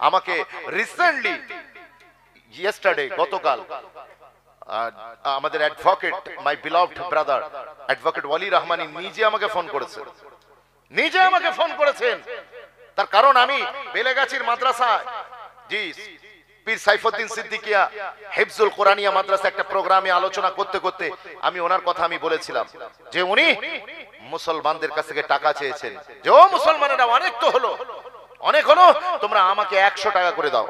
আমাকে recently yesterday গতকাল আমাদের অ্যাডভোকেট মাই বিলভড ব্রাদার অ্যাডভোকেট ওয়ালি রহমানী নিজে আমাকে ফোন করেছেন। তার কারণ আমি বেলেগাছির মাদ্রাসা জি পীর সাইফুদ্দিন সিদ্দিকিয়া হিফজুল কোরআনিয়া মাদ্রাসা একটা প্রোগ্রামে আলোচনা করতে করতে আমি ওনার কথা আমি বলেছিলাম যে উনি মুসলমানদের কাছ থেকে টাকা চেয়েছেন যে ও মুসলমানেরা অনেক হলো তোমরা আমাকে 100 টাকা করে দাও।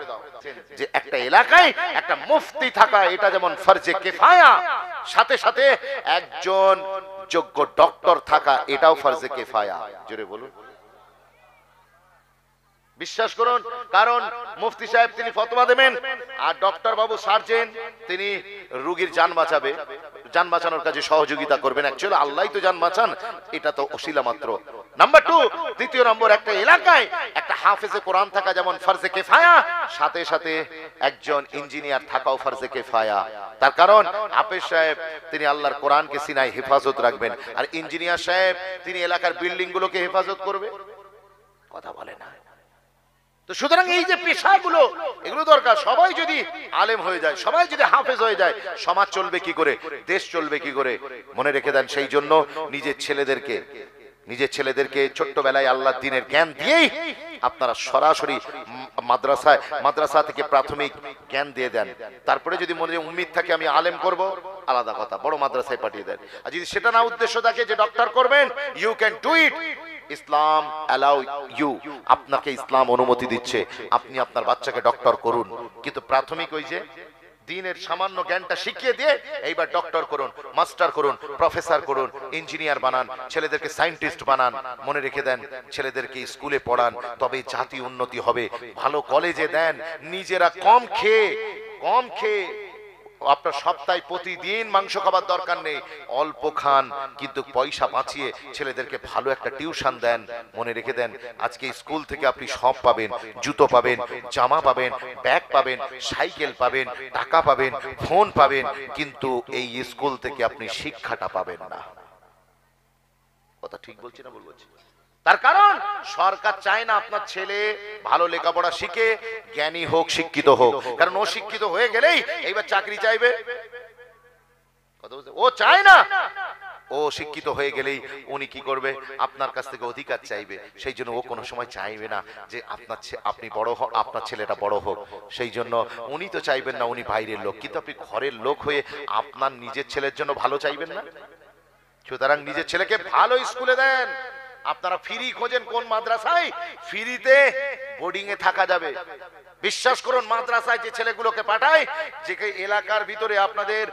যে একটা এলাকায় একটা মুফতি থাকা এটা যেমন ফরজে কিফায়া, সাথে সাথে একজন যোগ্য ডক্টর থাকা এটাও ফরজে কিফায়া। জোরে বলুন, বিশ্বাস করুন। কারণ মুফতি সাহেব তিনি ফতোয়া দেবেন আর ডক্টর বাবু সার্জেন তিনি রোগীর জান বাঁচাবে, জান বাঁচানোর কাজে সহযোগিতা করবেন। অ্যাকচুয়ালি আল্লাহই তো জান বাঁচান, এটা তো ওসিলা মাত্র। নাম্বার 2, দ্বিতীয় নম্বর, একটা এলাকায় একটা হাফেজে কোরআন থাকা যেমন ফরজে কিফায়া, সাথে সাথে একজন ইঞ্জিনিয়ার থাকাও ফরজে কিফায়া। তার কারণ হাফেজ সাহেব তিনি আল্লাহর কোরআনকে সিনায় হেফাজত রাখবেন, আর ইঞ্জিনিয়ার সাহেব তিনি এলাকার বিল্ডিং গুলোকে হেফাজত করবে। কথা বলে না তো। সুতরাং এই যে পেশাগুলো এগুলো দরকার। সবাই যদি আলেম হয়ে যায়, সবাই যদি হাফেজ হয়ে যায়, সমাজ চলবে কি করে, দেশ চলবে কি করে? মনে রেখে দেন, সেই জন্য নিজের ছেলেদেরকে ছোট্টবেলায় আল্লাহর দ্বীনের জ্ঞান দিয়েই আপনারা সরাসরি মাদ্রাসা থেকে প্রাথমিক জ্ঞান দিয়ে দেন। তারপরে যদি মনে উম্মিদ থাকে আমি আলেম করব, আলাদা কথা, বড় মাদ্রাসায় পাঠিয়ে দেন। আর যদি সেটা না উদ্দেশ্য থাকে যে ডক্টর করবেন, you can do it. Islam allow you, আপনাকে ইসলাম অনুমতি দিচ্ছে আপনি আপনার বাচ্চাকে ডক্টর করুন, কিন্তু প্রাথমিক ওই যে দ্বীনের সামান্য জ্ঞানটা শিখিয়ে দিয়ে এইবার ডক্টর করুন, মাস্টার করুন, প্রফেসর করুন, ইঞ্জিনিয়ার বানান, ছেলেদেরকে সায়েন্টিস্ট বানান। মনে রেখে দেন, ছেলেদেরকে স্কুলে পড়ান, তবে জাতি উন্নতি হবে। ভালো কলেজে দেন, নিজেরা কম খেয়ে আপনার সপ্তাহে প্রতিদিন মাংস খাবার দরকার নেই, অল্প খান, কিন্তু পয়সা বাঁচিয়ে ছেলেদেরকে ভালো একটা টিউশন দেন। মনে রেখে দেন, আজকে স্কুল থেকে আপনি সব পাবেন, জুতো পাবেন, জামা পাবেন, ব্যাগ পাবেন, সাইকেল পাবেন, টাকা পাবেন, ফোন পাবেন, কিন্তু এই স্কুল থেকে আপনি শিক্ষাটা পাবেন না। কথা ঠিক বলছি না ভুল বলছি? তার কারণ সরকার চায় না আপনার ছেলে ভালো লেখাপড়া শিখে জ্ঞানী হোক, শিক্ষিত হোক। কারণ ও শিক্ষিত হয়ে গেলেই এইবার চাকরি চাইবে, ও চায় না। ও শিক্ষিত হয়ে গেলেই উনি কি করবে, আপনার কাছ থেকে অধিকার চাইবে। সেই জন্য ও কোনো সময় চাইবে না যে আপনি বড় হোক, আপনার ছেলেটা বড় হোক। সেই জন্য উনি তো চাইবেন না উনি বাইরের লোক, কিন্তু আপনি ঘরের লোক হয়ে আপনার নিজের ছেলের জন্য ভালো চাইবেন না? সুতরাং নিজের ছেলেকে ভালো স্কুলে দেন। আপনারা ফ্রি খোঁজেন কোন মাদ্রাসায় ফ্রিতে বোর্ডিং এ থাকা যাবে। বিশ্বাস করুন, মাদ্রাসায় যে ছেলেগুলোকে পাঠায়, যে এলাকার ভিতরে আপনাদের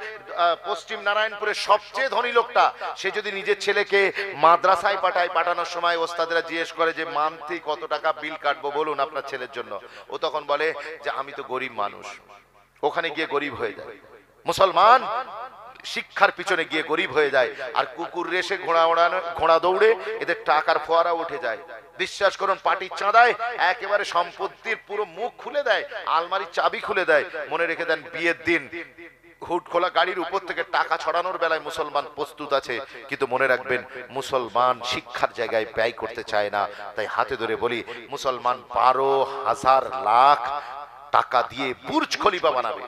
পশ্চিম নারায়ণপুরের সবচেয়ে ধনী লোকটা, সে যদি নিজের ছেলেকে মাদ্রাসায় পাঠায়, পাঠানোর সময় ওস্তাদেরা জিজ্ঞেস করে যে মান্থলি কত টাকা বিল কাটবো বলুন আপনার ছেলের জন্য, ও তখন বলে যে আমি তো গরিব মানুষ। ওখানে গিয়ে গরিব হয়ে যায়। মুসলমান শিক্ষার পিছনে গিয়ে গরিব হয়ে যায়, আর কুকুর রেসে ঘোড়া দৌড়ে এদের টাকার ফোয়ারা উঠে যায়। বিশ্বাস করুন, পাটির চাঁদায় একেবারে সম্পত্তির পুরো মুখ খুলে দেয়, আলমারির চাবি খুলে দেয়। মনে রেখে দেন, বিয়ের দিন হুড খোলা গাড়ির উপর থেকে টাকা ছড়ানোর বেলায় মুসলমান প্রস্তুত আছে, কিন্তু মনে রাখবেন মুসলমান শিক্ষার জায়গায় ব্যয় করতে চায় না। তাই হাতে ধরে বলি, মুসলমান 12,000 লাখ টাকা দিয়ে বুর্জ খলিফা বানাবে।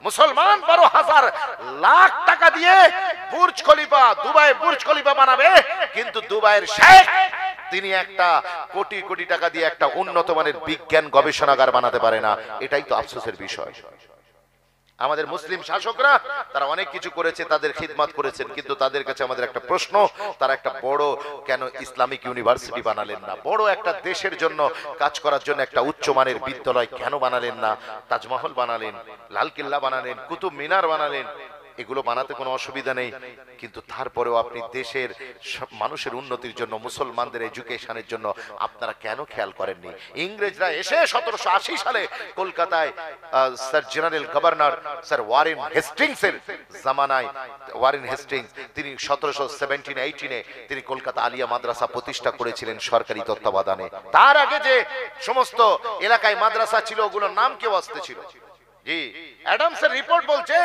মুসলমান 12,000 লাখ টাকা দিয়ে Burj Khalifa, Dubai Burj Khalifa বানাবে, কিন্তু দুবাইয়ের শেখ তিনি একটা কোটি কোটি টাকা দিয়ে একটা উন্নত মানের বিজ্ঞান গবেষণাগার বানাতে পারে না। এটাই তো আফসোসের বিষয়। আমাদের মুসলিম শাসকরা তারা অনেক কিছু করেছে, তাদের খিদমত করেছেন, কিন্তু তাদের কাছে আমাদের একটা প্রশ্ন, তারা একটা বড় কেন ইসলামিক ইউনিভার্সিটি বানালেন না? বড় একটা দেশের জন্য কাজ করার জন্য একটা উচ্চমানের বিদ্যালয় কেন বানালেন না? তাজমহল বানালেন, লালকেল্লা বানালেন, কুতুব মিনার বানালেন, এগুলো বানাতে কোনো অসুবিধা নেই, কিন্তু তারপরেও আপনি দেশের মানুষের উন্নতির জন্য, মুসলমানদের এডুকেশনের জন্য আপনারা কেন খেয়াল করেননি? ইংরেজরা এসে 1780 সালে কলকাতায় sir general governor sir Warren Hastings এর জামানায়, ওয়ারেন হেস্টিংস তিনি 1717-18 তিনি কলকাতা আলিয়া মাদ্রাসা প্রতিষ্ঠা করেছিলেন সরকারি তত্ত্বাবধানে। তার আগে যে সমস্ত এলাকায় মাদ্রাসা ছিল ওগুলোর নাম কেউ আসতে ছিল। জি, অ্যাডামসের রিপোর্ট বলছে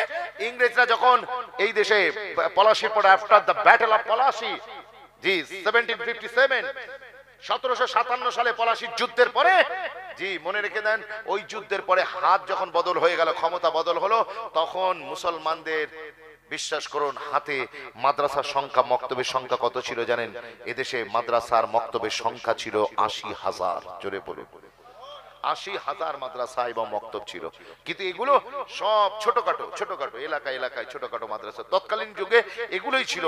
ইংরেজরা যখন এই দেশে পলাশির পর after the battle of Palashi, ji 1757 1757 সালে পলাশির যুদ্ধের পরে জি মনে রেখে দেন, ওই যুদ্ধের পরে হাত যখন বদল হয়ে গেল, ক্ষমতা বদল হলো, তখন মুসলমানদের বিশ্বাস করুন হাতে মাদ্রাসার সংখ্যা, মক্তবের সংখ্যা কত ছিল জানেন? এদেশে মাদ্রাসার মক্তবের সংখ্যা ছিল 80,000। জোরে পড়ুন, 80,000 মাদ্রাসা এবং মক্তব ছিল। কিন্তু এগুলো সব ছোটখাটো এলাকায় ছোটখাটো মাদ্রাসা। তৎকালীন যুগে এগুলোই ছিল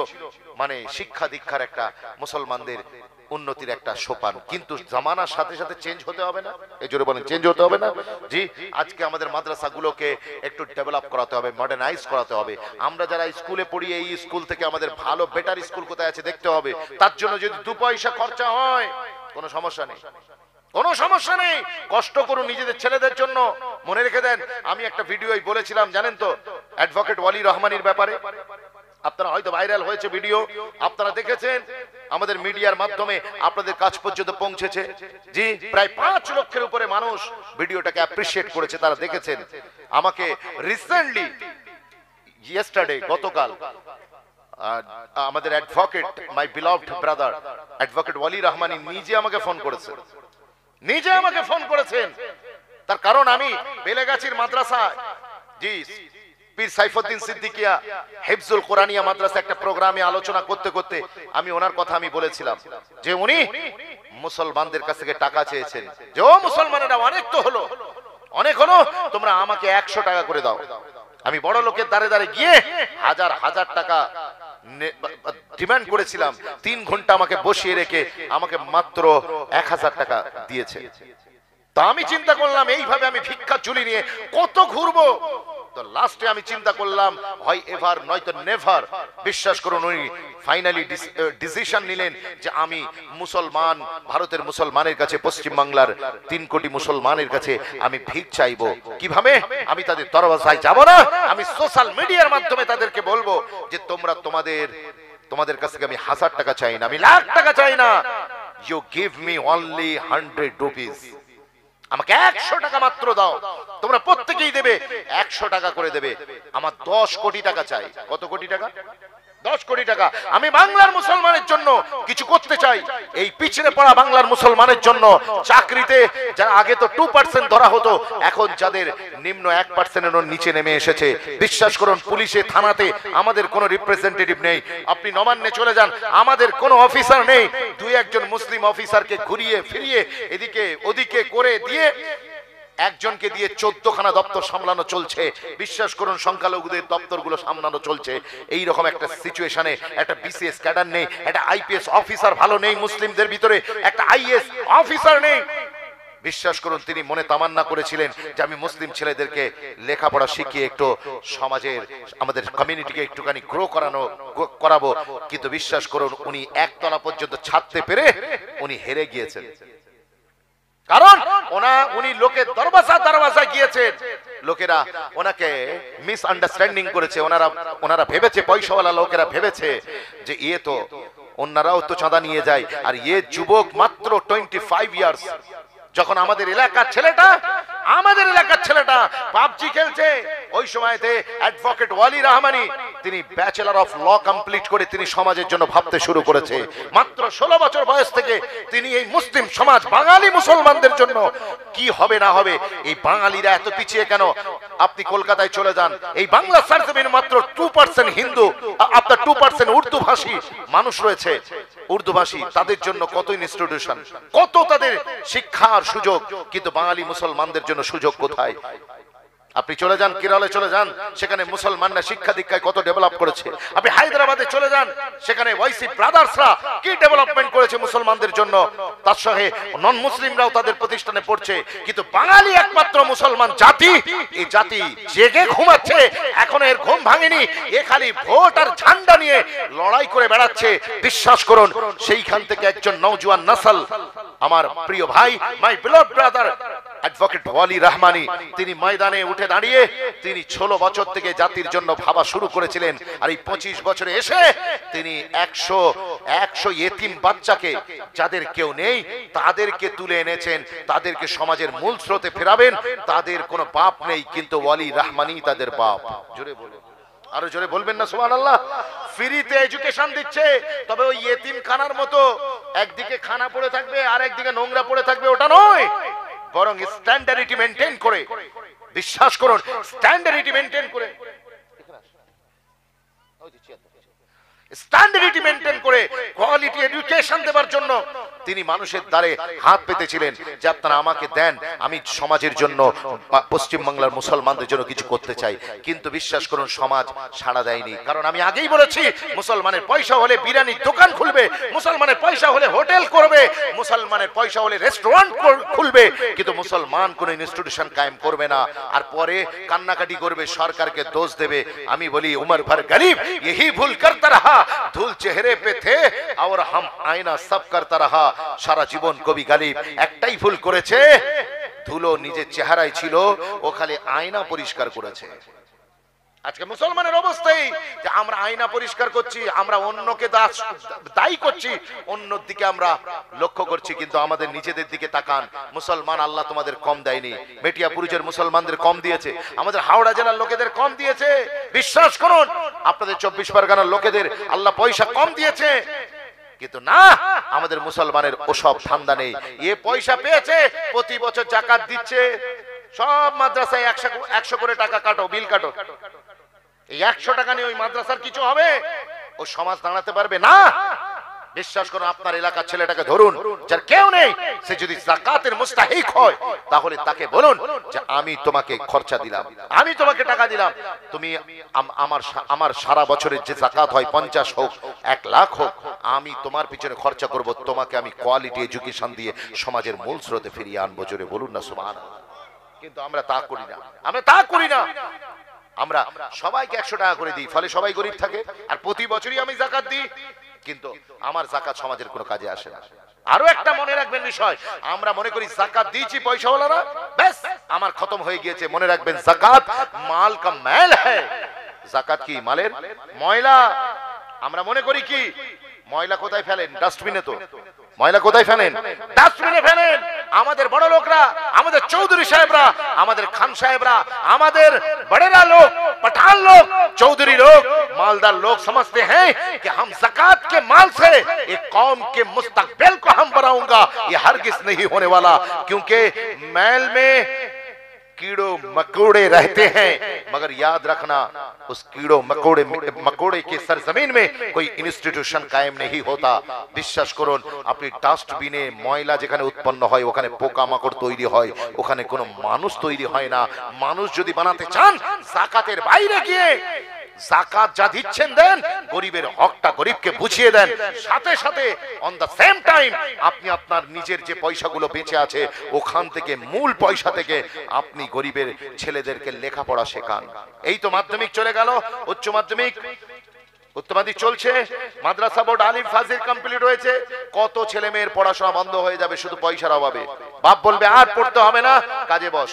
মানে শিক্ষা দীক্ষার একটা, মুসলমানদের উন্নতির একটা সোপান। কিন্তু জামানার সাথে সাথে চেঞ্জ হতে হবে না? এই জোরে বলেন, চেঞ্জ হতে হবে না? জি, আজকে আমাদের মাদ্রাসাগুলোকে একটু ডেভেলপ করাতে হবে, মডার্নাইজ করাতে হবে। আমরা যারা স্কুলে পড়ি, এই স্কুল থেকে আমাদের ভালো বেটার স্কুল কোথায় আছে দেখতে হবে। তার জন্য যদি 2 পয়সা খরচা হয় কোনো সমস্যা নেই, কোনো সমস্যা নেই। কষ্ট করুন নিজেদের ছেলেদের জন্য। মনে রেখে দেন, আমি একটা ভিডিওই বলেছিলাম জানেন তো, অ্যাডভোকেট ওয়ালি রহমানির ব্যাপারে। আপনারা হয়তো ভাইরাল হয়েছে ভিডিও, আপনারা দেখেছেন, আমাদের মিডিয়ার মাধ্যমে আপনাদের কাছ পর্যন্ত পৌঁছেছে। জি, প্রায় 5 লক্ষের উপরে মানুষ ভিডিওটাকে অ্যাপ্রিশিয়েট করেছে, তারা দেখেছেন। আমাকে রিসেন্টলি ইয়েস্টারডে, গতকাল, আমাদের অ্যাডভোকেট, মাই বিলভড ব্রাদার অ্যাডভোকেট ওয়ালি রহমানি নিজে আমাকে ফোন করেছেন। তার কারণ আমি বেলেগাছির মাদ্রাসা, জি পীর সাইফুদ্দিন সিদ্দিকিয়া হিফজুল কোরআনিয়া মাদ্রাসা একটা প্রোগ্রামে আলোচনা করতে করতে আমি ওনার কথা আমি বলেছিলাম যে উনি মুসলমানদের কাছ থেকে টাকা চেয়েছেন, যে ও মুসলমানেরা অনেক হলো, তোমরা আমাকে 100 টাকা করে দাও। আমি বড় লোকের দ্বারে দ্বারে গিয়ে হাজার টাকা ডিমান্ড করেছিলাম। 3 ঘন্টা আমাকে বসিয়ে রেখে আমাকে মাত্র 1000 টাকা দিয়েছে। তা আমি চিন্তা করলাম এইভাবে আমি ভিক্ষা ঝুলি নিয়ে কত ঘুরবো। তো লাস্টে আমি চিন্তা করলাম হয় এভার নয়তো নেভার। বিশ্বাস করুন উনি ফাইনালি ডিসিশন নিলেন যে আমি মুসলমান, ভারতের মুসলমানের কাছে, পশ্চিম বাংলার 3 কোটি মুসলমানের কাছে আমি ভিক চাইবো। কিভাবে? আমি তাদের দরওয়াজায় যাব না, আমি সোশ্যাল মিডিয়ার মাধ্যমে তাদেরকে বলবো যে তোমরা তোমাদের কাছ থেকে আমি 1000 টাকা চাই না, আমি লাখ টাকা চাই না, you give me only 100 rupees, আমাকে 100 টাকা মাত্র দাও। তোমরা প্রত্যেকেই দেবে 100 টাকা করে দেবে। আমার 10 কোটি টাকা চাই। কত কোটি টাকা? 10 কোটি টাকা। আমি বাংলার মুসলমানের জন্য কিছু করতে চাই। এই পিছনে পড়া বাংলার মুসলমানের জন্য চাকরিতে যারা আগে তো 2% ধরা হতো, এখন যাদের নিম্ন 1% এর নিচে নেমে এসেছে। বিশ্বাস করুন পুলিশে, থানাতে আমাদের কোনো রিপ্রেজেন্টেটিভ নেই। আপনি নবান্নে চলে যান, আমাদের কোনো অফিসার নেই। 2-1 মুসলিম অফিসারকে ঘুরিয়ে ফিরিয়ে এদিকে ওদিকে করে দিয়ে একজনকে দিয়ে 14খানা দপ্তর সামলানো চলছে। বিশ্বাস করুন সংখ্যালঘুদের দপ্তরগুলো সামলানো চলছে। এই রকম একটা সিচুয়েশনে একটা বিসিএস ক্যাডার নেই, একটা আইপিএস অফিসার ভালো নেই, মুসলিমদের ভিতরে একটা আইএস অফিসার নেই। বিশ্বাস করুন তিনি মনে তামান্না করেছিলেন যে আমি মুসলিম ছেলেদেরকে লেখাপড়া শিখিয়ে একটু সমাজের, আমাদের কমিউনিটিকে একটুখানি গ্রো করাবো। কিন্তু বিশ্বাস করুন উনি একতলা পর্যন্ত ছাড়তে পেরে উনি হেরে গিয়েছেন। কারণ উনি লোকের দরওয়াজা গিয়েছেন, লোকেরা ওনাকে মিসআন্ডারস্ট্যান্ডিং করেছে। ওনারা ভেবেছে, পয়সাওয়ালা লোকেরা ভেবেছে যে ইয়ে তো ওনারাও তো চাঁদা নিয়ে যায়, আর ইয়ে যুবক মাত্র 25 ইয়ার্স। যখন আমাদের এলাকার ছেলেটা পাবজি খেলছে, ওই সময়তে অ্যাডভোকেট ওয়ালি রহমানি তিনি ব্যাচেলর অফ ল কমপ্লিট করে তিনি সমাজের জন্য ভাবতে শুরু করেছে। মাত্র 16 বছর বয়স থেকে তিনি এই মুসলিম সমাজ, বাঙালি মুসলমানদের জন্য কি হবে না হবে, এই বাঙালিরা এত পিছিয়ে কেন? আপনি কলকাতায় চলে যান, এই বাংলা সার্জমিন মাত্র 2% হিন্দু, আপনার 2% উর্দু ভাষী মানুষ রয়েছে। উর্দু ভাষী তাদের জন্য কত ইনস্টিটিউশন, কত তাদের শিক্ষার সুযোগ, কিন্তু বাঙালি মুসলমানদের জন্য সুযোগ কোথায়? আপনি চলে যান কেরলে, চলে যান, সেখানে মুসলমানরা শিক্ষা দীক্ষায় কত ডেভেলপ করেছে। আপনি হায়দ্রাবাদে চলে যান, সেখানে ওয়াইসি ব্রাদার্সরা কি ডেভেলপমেন্ট করেছে মুসলমানদের জন্য। তার সঙ্গে নন মুসলিমরাও তাদের প্রতিষ্ঠানে পড়ছে। কিন্তু বাঙালি একমাত্র মুসলমান জাতি, এই জাতি জেগে ঘুমাচ্ছে, এখন এর ঘুম ভাঙেনি। এ খালি ভোট আর ঝান্ডা নিয়ে লড়াই করে বেড়াচ্ছে। বিশ্বাস করুন সেইখান থেকে একজন নওজোয়ান নসল, আমার প্রিয় ভাই, মাই বিলভড ব্রাদার অ্যাডভোকেট ওয়ালি রহমানি, তিনি ময়দানে উঠে দাঁড়িয়ে তিনি 16 বছর থেকে জাতির জন্য ভাবা শুরু করেছিলেন। আর এই 25 বছরে এসে তিনি 100 ইয়েতিম বাচ্চাকে, যাদের কেউ নেই, তাদেরকে তুলে এনেছেন, তাদেরকে সমাজের মূল স্রোতে ফেরাবেন। তাদের কোনো বাপ নেই, কিন্তু ওয়ালি রহমানি তাদের বাপ। জোরে বলুন, আরো জোরে বলবেন না সুবহানাল্লাহ। ফ্রিতে এডুকেশন দিচ্ছে, তবে ওই ইয়েতিম খানার মতো একদিকে খানা পড়ে থাকবে আর একদিকে নোংরা পড়ে থাকবে, ওটা নয়। বরং স্ট্যান্ডার্ডিটি মেনটেন করে, বিশ্বাস করুন স্ট্যান্ডার্ডিটি মেনটেন করে, স্ট্যান্ডার্ডিটি মেনটেন করে কোয়ালিটি এডুকেশন দেবার জন্য তিনি মানুষের দ্বারে হাত পেতেছিলেন যে আপনারা আমাকে দেন, আমি সমাজের জন্য পশ্চিম বাংলার মুসলমানদের জন্য কিছু করতে চাই। কিন্তু বিশ্বাস করুন সমাজ সাড়া দেয়নি। কারণ আমি আগেই বলেছি মুসলমানের পয়সা হলে বিরিয়ানির দোকান খুলবে, মুসলমানের পয়সা হলে হোটেল করবে, মুসলমানের পয়সা হলে রেস্টুরেন্ট খুলবে, কিন্তু মুসলমান কোন ইনস্টিটিউশন কায়েম করবে না। আর পরে কান্নাকাটি করবে, সরকারকে দোষ দেবে। আমি বলি উমর ভর গরিব यही ভুল করতা রহা, ধুল চেহারে পে থে और हम आईना सब करता रहा। সারা জীবন কবি গালিব একটাই ভুল করেছে, ধুলো নিজের চেহারায় ছিল, ও খালি আয়না পরিষ্কার করেছে। আজকে মুসলমানের অবস্থাই যে আমরা আয়না পরিষ্কার করছি, আমরা অন্যকে দায়ী করছি, অন্যর দিকে আমরা লক্ষ্য করছি, কিন্তু আমাদের নিজেদের দিকে তাকান। মুসলমান আল্লাহ তোমাদের কম দেয়নি, মেটিয়াপুরুষের মুসলমানদের কম দিয়েছে, আমাদের হাওড়া জেলার লোকেদের কম দিয়েছে। বিশ্বাস করুন আপনাদের 24 পরগনার লোকেদের আল্লাহ পয়সা কম দিয়েছে, কিন্তু না আমাদের মুসলমানের ওসব ধান্দা নেই। এ পয়সা পেয়েছে, প্রতি বছর জাকাত দিচ্ছে, সব মাদ্রাসায় 100 করে টাকা কাটো, বিল কাটো। এই 100 টাকা নিয়ে ওই মাদ্রাসার কিছু হবে? ও সমাজ দাঁড়াতে পারবে না। বিশ্বাস করুন আপনার এলাকার ছেলেটাকে ধরুন, যার কেউ নেই, সে যদি যাকাতের মুস্তাহিক হয় তাহলে তাকে বলুন যে আমি তোমাকে খরচা দিলাম, আমি তোমাকে টাকা দিলাম, তুমি আমার সারা বছরের যে যাকাত হয় 50 হোক 1 লাখ হোক, আমি তোমার পিছনে খরচা করব, তোমাকে আমি কোয়ালিটি এডুকেশন দিয়ে সমাজের মূল স্রোতে ফিরিয়ে আনবো। জোরে বলুন না সুবহানাল্লাহ। কিন্তু আমরা তা করি না, আমরা তা করি না। আমরা সবাইকে 100 টাকা করে দিই, ফলে সবাই গরিব থাকে। আর প্রতি বছরই আমি যাকাত দিই, কিন্তু আমার যাকাত সমাজের কোনো কাজে আসে না। আরো একটা মনে রাখবেন বিষয়, আমরা মনে করি যাকাত দিয়েছি পয়সাওয়ালারা, ব্যাস আমার খতম হয়ে গিয়েছে। মনে রাখবেন যাকাত মাল কা মেল হ্যায়, যাকাত কি মালের ময়লা। আমরা মনে করি কি ময়লা কোথায় ফেলেন? ডাস্টবিনে। তো ময়লা কোথায় ফেলেন? ডাস্টবিনে ফেলেন। আমাদের বড় লোকরা, আমাদের চৌধুরী সাহেবরা, আমাদের খান সাহেবরা, আমাদের बड़ेरा लोग, पठान लोग, चौधरी लोग, मालदार लोग समझते हैं कि हम ज़कात के माल से एक कौम के मुस्तकबिल को हम बनाऊंगा। ये हरगिज नहीं होने वाला, क्योंकि मैल में कीड़ों मकोड़े रहते हैं, मगर याद रखना उस कीड़ों मकोड़े के सरजमीन में कोई इंस्टीट्यूशन कायम नहीं होता। বিশ্বাস করুন আপনি ডাস্টবিনে ময়লা যেখানে উৎপন্ন হয় ওখানে পোকামাকড় তৈরি হয়, ওখানে কোনো মানুষ তৈরি হয় না। মানুষ যদি বানাতে চান যাকাতের বাইরে গিয়ে যাকাত যা দিচ্ছেন দেন, গরিবের হকটা গরিবকে বুঝিয়ে দেন, সাথে সাথে অন দা সেম টাইম আপনি আপনার নিজের যে পয়সাগুলো বেঁচে আছে ওখান থেকে মূল পয়সা থেকে আপনি গরিবের ছেলেদেরকে লেখাপড়া শেখান। এই তো মাধ্যমিক চলে গেল, উচ্চ মাধ্যমিক উত্তমাদি চলছে, মাদ্রাসা বোর্ড আলিফ ফাজিল কমপ্লিট হয়েছে, কত ছেলে মেয়ের পড়াশোনা বন্ধ হয়ে যাবে শুধু পয়সার অভাবে। বাপ বলবে আর পড়তে হবে না, কাজে বস,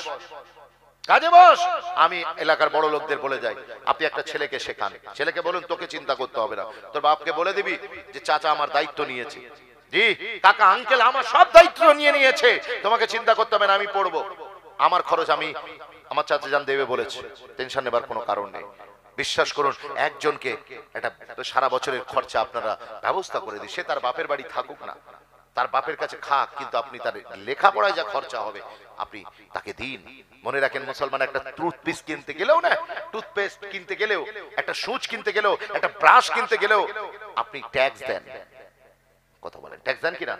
কাজে বস। আমি এলাকার বড় লোকদের বলে যাই, আপনি একটা ছেলেকে শেখান, ছেলেকে বলুন তোকে চিন্তা করতে হবে না, তোর বাপকে বলে দিবি যে চাচা আমার দায়িত্ব নিয়েছে, জি কাকা আঙ্কেল আমার সব দায়িত্ব নিয়ে নিয়েছে, তোমাকে চিন্তা করতে হবে না, আমি পড়বো, আমার খরচ আমি আমার চাচা জান দেবে বলেছে, টেনশন নেবার কোনো কারণ নেই। বিশ্বাস করুন একজনকে একটা সারা বছরের খরচা আপনারা ব্যবস্থা করে দিন, সে তার বাপের বাড়ি থাকুক না, তার বাপের কাছে খাক, কিন্তু আপনি তার লেখাপড়ায় যা খরচা হবে আপনি তাকে দিন। মনে রাখেন মুসলমান একটা টুথপেস্ট কিনতে গেলেও না, টুথপেস্ট কিনতে গেলেও, একটা সুচ কিনতে গেলেও, একটা ব্রাশ কিনতে গেলেও আপনি ট্যাক্স দেন। কথা বলেন ট্যাক্স দেন কিনা?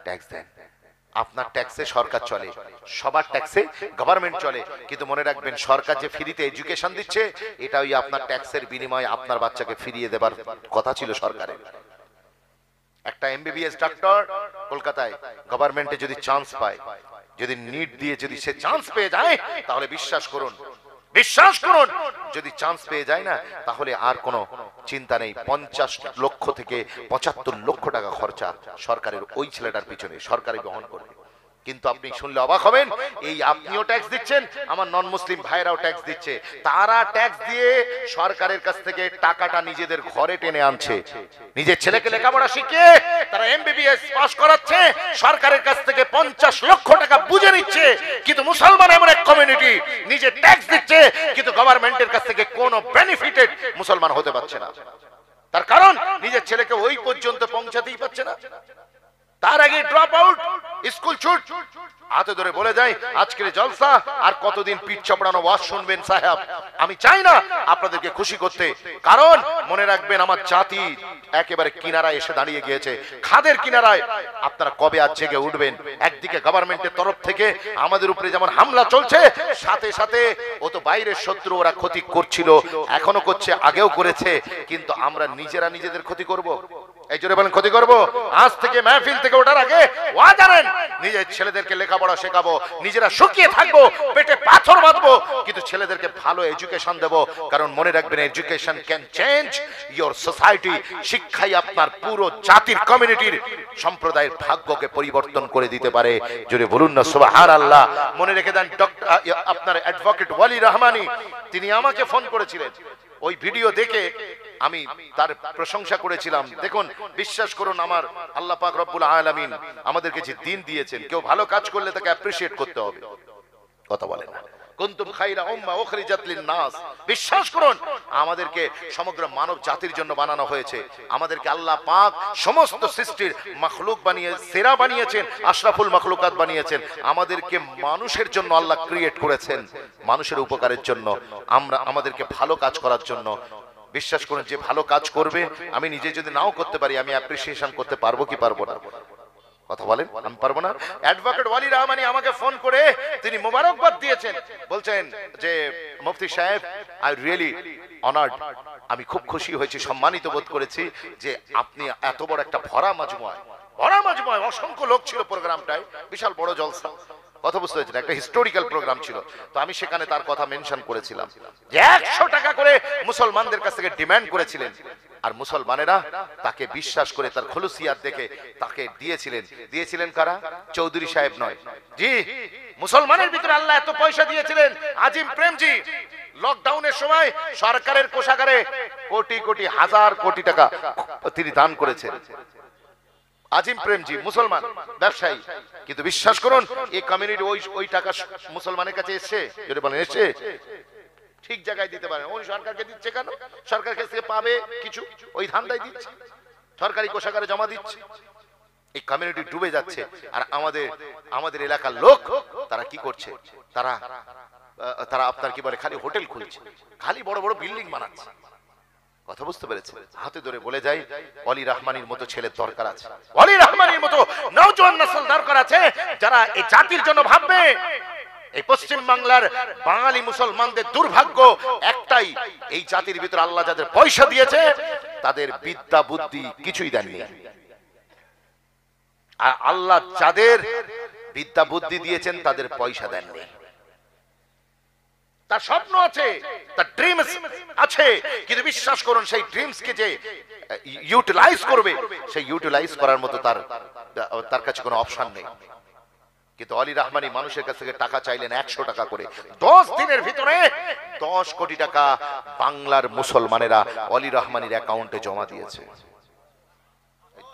ট্যাক্স দেন। আপনার ট্যাক্সে সরকার চলে, সবার ট্যাক্সে গভর্নমেন্ট চলে, কিন্তু মনে রাখবেন সরকার যে ফ্রিতে এডুকেশন দিচ্ছে এটা ওই আপনার ট্যাক্সের বিনিময়ে আপনার বাচ্চাকে ফিরিয়ে দেবার কথা ছিল সরকারের। একটা এমবিবিএস ডাক্তার কলকাতায় গভর্নমেন্টে যদি চান্স পায়, যদি নিট দিয়ে যদি সে চান্স পেয়ে যায়, তাহলে বিশ্বাস করুন, বিশ্বাস করুন যদি চান্স পেয়ে যায় না, তাহলে আর কোনো চিন্তা নেই। 50 লক্ষ থেকে 75 লক্ষ টাকা খরচা সরকারের ওই ছেলেটার পিছনে সরকারই বহন করবে। কিন্তু আপনি শুনলে অবাক হবেন, এই আপনিও ট্যাক্স দিচ্ছেন, আমার নন মুসলিম ভাইরাও ট্যাক্স দিচ্ছে, তারা ট্যাক্স দিয়ে সরকারের কাছ থেকে টাকাটা নিজেদের ঘরে টেনে আনছে, নিজের ছেলেকে লেখাপড়া শিখিয়ে তারা এমবিবিএস পাস করাচ্ছে, সরকারের কাছ থেকে 50 লক্ষ টাকা বুঝে নিচ্ছে। কিন্তু মুসলমান এমন এক কমিউনিটি নিজে ট্যাক্স দিচ্ছে কিন্তু গভর্নমেন্টের কাছ থেকে কোনো বেনিফিটেড মুসলমান হতে পারছে না। তার কারণ নিজের ছেলেকে ওই পর্যন্ত পৌঁছাতেই পারছে না, তার আগে ড্রপ আউট, স্কুল ছুট, হাতে ধরে বলে যাই আজকের জলসা আর কতদিন পিঠ চাপড়ানো ওয়াজ শুনবেন সাহেব? আমি চাই না আপনাদেরকে খুশি করতে, কারণ মনে রাখবেন আমার জাতি একেবারে কিনারায় এসে দাঁড়িয়ে গিয়েছে, খাদের কিনারায়। আপনারা কবে আজ জেগে উঠবেন? একদিকে গভর্নমেন্টের তরফ থেকে আমাদের উপরে যেমন হামলা চলছে, সাথে সাথে ও তো বাইরের শত্রু, ওরা ক্ষতি করছিল, এখনো করছে, আগেও করেছে, কিন্তু আমরা নিজেরা নিজেদের ক্ষতি করব? এই জোরে বলেন ক্ষতি করব? আজ থেকে মাহফিল থেকে ওঠার আগে ওয়া জানেন নিজের ছেলেদেরকে লেখাপড়া শেখাবো, নিজেরা শুকিয়ে থাকবো, পেটে পাথর বাঁধবো, কিন্তু ছেলেদেরকে ভালো এডুকেশন দেব। কারণ মনে রাখবেন education can change your society. শিক্ষাই আপনার পুরো জাতির, কমিউনিটির, সম্প্রদায়ের ভাগ্যকে পরিবর্তন করে দিতে পারে। জোরে বলুন না সুবহানাল্লাহ। মনে রেখে দেন আপনার অ্যাডভোকেট ওয়ালি রহমানী, তিনি আমাকে ফোন করেছিলেন, ওই ভিডিও দেখে আমি তার প্রশংসা করেছিলাম। দেখুন, বিশ্বাস করুন, আমার আল্লাহ পাক রব্বুল আলামিন আমাদেরকে যে দিন দিয়েছেন, কেউ ভালো কাজ করলে তাকে অ্যাপ্রিশিয়েট করতে হবে, কথা বলেন না? কুনতুম খায়রা উম্মাহ উখরিজাত লিন-নাস। বিশ্বাস করুন, আমাদেরকে সমগ্র মানব জাতির জন্য বানানো হয়েছে। আমাদেরকে আল্লাহ পাক সমস্ত সৃষ্টির মাখলুক বানিয়ে সেরা বানিয়েছেন, আশরাফুল মাখলুকাত বানিয়েছেন। আমাদেরকে মানুষের জন্য আল্লাহ ক্রিয়েট করেছেন, মানুষের উপকারের জন্য, আমাদেরকে ভালো কাজ করার জন্য। বিশ্বাস করুন, যে ভালো কাজ করবে, আমি নিজে যদি নাও করতে পারি, আমি অ্যাপ্রিসিয়েশন করতে পারবো কি পারবো না? কথা বলেন, আমি পারবো না? অ্যাডভোকেট ওয়ালি রহমানী আমাকে ফোন করে তিনি মোবারকবাদ দিয়েছেন, বলছেন যে মুফতি সাহেব, আই রিয়েলি অনার্ড, আমি খুব খুশি হয়েছি, সম্মানিত বোধ করেছি যে আপনি এত বড় একটা ভরা মাজমুয়ায়, অসংখ্য লোক ছিল প্রোগ্রামটায়, বিশাল বড় জলসা, কথা বুঝতে হয়েছে, একটা হিস্টোরিক্যাল প্রোগ্রাম ছিল। তো আমি সেখানে তার কথা মেনশন করেছিলাম যে 100 টাকা করে মুসলমানদের কাছ থেকে ডিমান্ড করেছিলেন, আর মুসলমানেরা তাকে বিশ্বাস করে তার খুলুসিয়াত দেখে তাকে দিয়েছিলেন কারা? চৌধুরী সাহেব নয়, জি, মুসলমানের ভিতরে আল্লাহ এত পয়সা দিয়েছিলেন। আজিম প্রেমজি লকডাউনের সময় সরকারের কোষাগারে কোটি কোটি, হাজার কোটি টাকা তিনি দান করেছেন। আজিম প্রেমজি মুসলমান ব্যবসায়ী, কিন্তু বিশ্বাস করুন, এই কমিউনিটি ওই টাকা মুসলমানের কাছে এসছে, যদি বলেন এসছে, ঠিক জায়গায় দিতে পারে। ওই সরকারকে দিচ্ছে কেন? সরকার কাছ থেকে পাবে কিছু, ওই ধান্দায় দিচ্ছে, সরকারি কোষাগারে জমা দিচ্ছে। এই কমিউনিটি ডুবে যাচ্ছে। আর আমাদের এলাকার লোক তারা কি করছে? তারা আপনার কি বলে, খালি হোটেল খুলছে, খালি বড় বড় বিল্ডিং বানাচ্ছে, কথা বুঝতে পেরেছেন? হাতে ধরে বলে যাই, ওয়ালি রহমানীর মতো ছেলের দরকার আছে, ওয়ালি রহমানীর মতো নওজোয়ান নসল দরকার আছে, যারা এই জাতির জন্য ভাববে। এই পশ্চিম বাংলার বাঙালি মুসলমানদের দুর্ভাগ্য একটাই, এই জাতির ভিতরে আল্লাহ যাদের পয়সা দিয়েছে, তাদের বিদ্যা বুদ্ধি কিছুই দেননি। আর আল্লাহ যাদের বিদ্যা বুদ্ধি দিয়েছেন, তাদের পয়সা দেননি। তার স্বপ্ন আছে, তার ড্রিমস আছে, কিন্তু বিশ্বাস করুন, সেই ড্রিমসকে যে ইউটিলাইজ করবে, সেই ইউটিলাইজ করার মতো তার কাছে কোনো অপশন নেই। কিন্তু ওয়ালি রহমানী মানুষের কাছ থেকে টাকা চাইলেন 100 টাকা করে। 10 দিনের ভিতরে 10 কোটি টাকা বাংলার মুসলমানেরা ওয়ালি রহমানীর অ্যাকাউন্টে জমা দিয়েছে।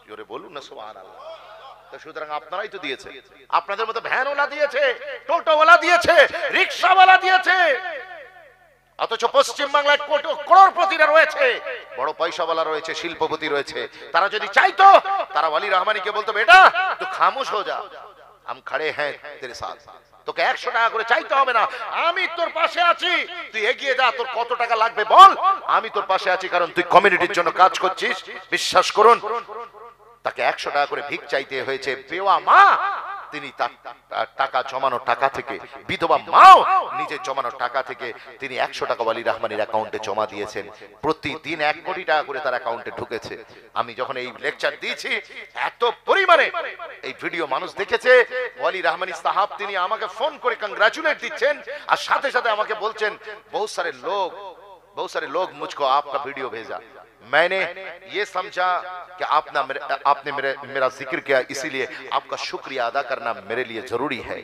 জোরে বলুন না সুবহানাল্লাহ। তো সুতরাং আপনারাই তো দিয়েছে, আপনাদের মতো ভ্যানওয়ালা দিয়েছে, টোটোওয়ালা দিয়েছে, রিকশাওয়ালা দিয়েছে। অথচ পশ্চিম বাংলায় করোড়পতিরা রয়েছে, বড় পয়সাওয়ালা রয়েছে, শিল্পপতি রয়েছে। তারা যদি চাইতো, তারা ওয়ালি রহমানীকে বলতো, বেটা তুই খামোশ হো যা, हम खड़े हैं तेरे साथ, তোকে 100 টাকা করে চাইতে হবে না, আমি তোর পাশে আছি, তুই এগিয়ে যা, তোর কত টাকা লাগবে বল, আমি তোর পাশে আছি, কারণ তুই কমিউনিটির জন্য কাজ করছিস। বিশ্বাস করুন, তাকে 100 টাকা করে ভিক চাইতে হয়েছে। বেওয়া মা, তিনি তার টাকা জমানো টাকা থেকে, বিধবা মাও নিজের জমানো টাকা থেকে তিনি 100 টাকা ওয়ালি রহমানীর অ্যাকাউন্টে জমা দিয়েছেন। প্রতিদিন 1 কোটি টাকা করে তার অ্যাকাউন্টে ঢুকেছে। আমি যখন এই লেকচার দিয়েছি, এত পরিমাণে এই ভিডিও মানুষ দেখেছে। ওয়ালি রহমানী সাহাব তিনি আমাকে ফোন করে কংগ্রেচুলেট দিচ্ছেন, আর সাথে সাথে আমাকে বলছেন, बहुत सारे लोग मुझको आपका वीडियो भेजा, मैंने ये समझा कि आपने मेरा जिक्र किया, इसीलिए आपका शुक्रिया अदा करना मेरे लिए जरूरी है।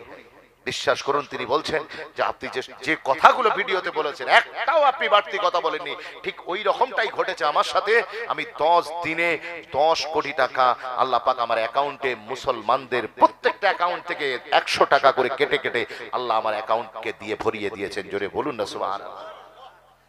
বিশ্বাস করুন, তিনি বলছেন যে আপনি যে কথাগুলো ভিডিওতে বলেছেন, একটাও আপনি বাড়তি কথা বলেননি। ঠিক ওই রকমটাই ঘটেছে আমার সাথে। আমি 10 দিনে 10 কোটি টাকা আল্লাহ পাক আমার অ্যাকাউন্টে, মুসলমানদের প্রত্যেকটা অ্যাকাউন্ট থেকে 100 টাকা করে কেটে কেটে আল্লাহ আমার অ্যাকাউন্টকে দিয়ে ভরিয়ে দিয়েছেন। জোরে বলুন না সুবহানাল্লাহ।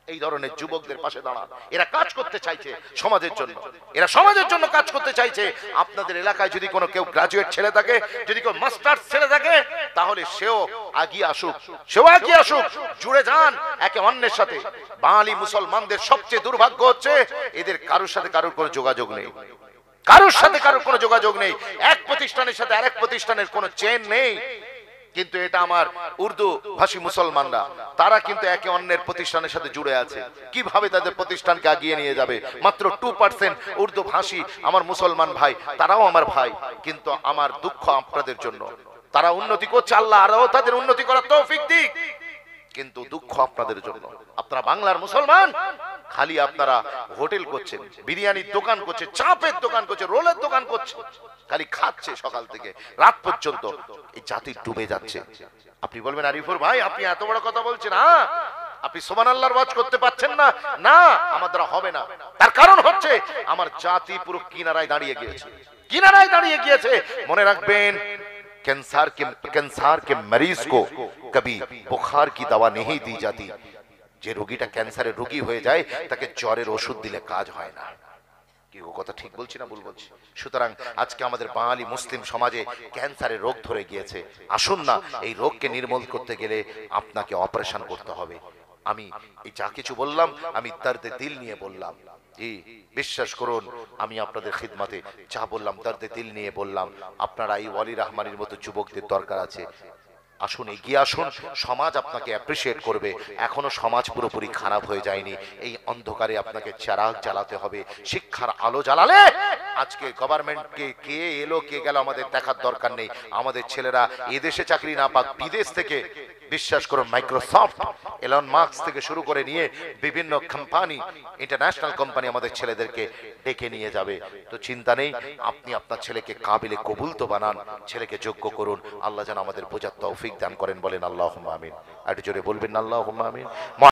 এই ধরনের যুবকদের পাশে দাঁড়ান। এরা কাজ করতে চাইছে সমাজের জন্য, এরা সমাজের জন্য কাজ করতে চাইছে। আপনাদের এলাকায় যদি কোনো কেউ গ্রাজুয়েট ছেলে থাকে, যদি কেউ মাস্টার্স ছেলে থাকে, তাহলে সেও আগিয়ে আসুক, জুড়ে যান একে অন্যের সাথে। বাঙালি মুসলমানদের সবচেয়ে দুর্ভাগ্য হচ্ছে এদের কারোর সাথে কারোর কোনো যোগাযোগ নেই, কারোর সাথে কারোর কোনো যোগাযোগ নেই। এক প্রতিষ্ঠানের সাথে আরেক প্রতিষ্ঠানের কোনো চেন নেই। কিন্তু এটা আমার উর্দু ভাষী মুসলমানরা, তারা কিন্তু একে অন্যের প্রতিষ্ঠানের সাথে জুড়ে আছে। কিভাবে তাদের প্রতিষ্ঠানকে এগিয়ে নিয়ে যাবে? মাত্র 2% উর্দু ভাষী আমার মুসলমান ভাই, তারাও আমার ভাই। কিন্তু আমার দুঃখ আপনাদের জন্য, তারা উন্নতি করছে, আল্লাহ আরো তাদের উন্নতি করার তৌফিক দিক। কিন্তু দুঃখ আপনাদের জন্য, আপনারা বাংলার মুসলমান, খালি আপনারা হোটেল করছেন, বিরিয়ানির দোকান করছে, চাপের দোকান করছে, রোলের দোকান করছে, খালি খাচ্ছে সকাল থেকে রাত পর্যন্ত। এই জাতি ডুবে যাচ্ছে। আপনি বলবেন আরিফুর ভাই আপনি এত বড় কথা বলছেন, হ্যাঁ আপনি সুবহানাল্লাহর ওয়াজ করতে পারছেন না? না, আমার দ্বারা হবে না। তার কারণ হচ্ছে আমার জাতি পুরো কিনারায় দাঁড়িয়ে গিয়েছে, কিনারায় দাঁড়িয়ে গিয়েছে। মনে রাখবেন, कैंसर के मरीज को कभी बुखार की दवा नहीं दी जाती। যে রোগীটা ক্যান্সারের রোগী হয়ে যায় তাকে জ্বরের ওষুধ দিলে কাজ হয় না। কি ও কথা ঠিক বলছি না ভুল বলছি? সুতরাং আজকে আমাদের বাঙালি মুসলিম সমাজে ক্যান্সারের রোগ ধরে গিয়েছে। আসুন না, এই রোগকে নির্মূল করতে গেলে আপনাকে অপারেশন করতে হবে। আমি এই যা কিছু বললাম আমি দর্দে দিল নিয়ে বললাম। বিশ্বাস করুন, আমি আপনাদের খিদমতে যা বললাম দর্দে দিল নিয়ে বললাম। আপনারা এই ওয়ালি রহমানের মতো যুবকদের দরকার আছে। আসুন, এগিয়ে আসুন, সমাজ আপনাকে অ্যাপ্রিসিয়েট করবে। এখনো সমাজ পুরোপুরি খারাপ হয়ে যায়নি। এই অন্ধকারে আপনাকে চারাগ জ্বালাতে হবে, শিক্ষার আলো জ্বালালে আজকে গভর্নমেন্টকে কে এলো কে গেল আমাদের দেখার দরকার নেই। আমাদের ছেলেরা এদেশে চাকরি না পাক, বিদেশ থেকে, বিশ্বাস করুন মাইক্রোসফট, এলন মাস্ক থেকে শুরু করে নিয়ে বিভিন্ন কোম্পানি, ইন্টারন্যাশনাল কোম্পানি আমাদের ছেলেদেরকে ডেকে নিয়ে যাবে। তো চিন্তা নেই, আপনি আপনার ছেলেকে কাবিলে কবুল তো বানান, ছেলেকে যোগ্য করুন। আল্লাহ যেন আমাদের বোঝার তৌফিক দান করেন। বলেন আল্লাহুম্মা আমিন। আর জোরে বলবেন আল্লাহুম্মা আমিন।